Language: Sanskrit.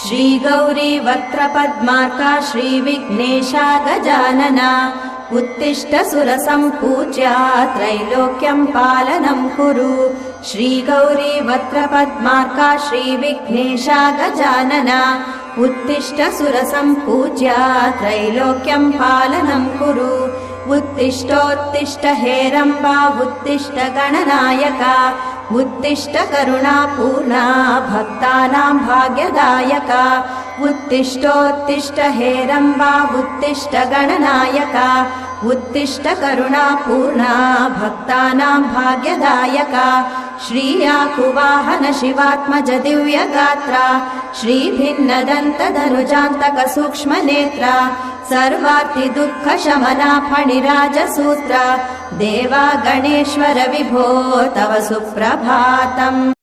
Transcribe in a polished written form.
श्रीगौरी वक्त्रपद्मार्का श्रीविघ्नेशा गजानना उत्तिष्ठ सुरसम्पूज्या त्रैलोक्यं पालनं कुरु। श्रीगौरी वक्त्रपद्मार्का श्रीविघ्नेशा गजानना उत्तिष्ठ सुरसम्पूज्या त्रैलोक्यं पालनं कुरु। उत्तिष्ठोत्तिष्ठ हेरम्बा उत्तिष्ठ गणनायका उत्तिष्ठ करुणापूर्णा भक्तानां भाग्यदायका। उत्तिष्ठोत्तिष्ठ हेरम्बा उत्तिष्ठ गणनायका उत्तिष्ठ करुणापूर्णा भक्तानां भाग्यदायका। श्रीयाकुवाहन शिवात्मज दिव्यगात्रा श्रीभिन्नदन्तधनुजान्तक सूक्ष्मनेत्रा सर्वार्ति दुःखशमना फणिराजसूत्रा देवा गणेश्वर विभो तव सुप्रभातम्।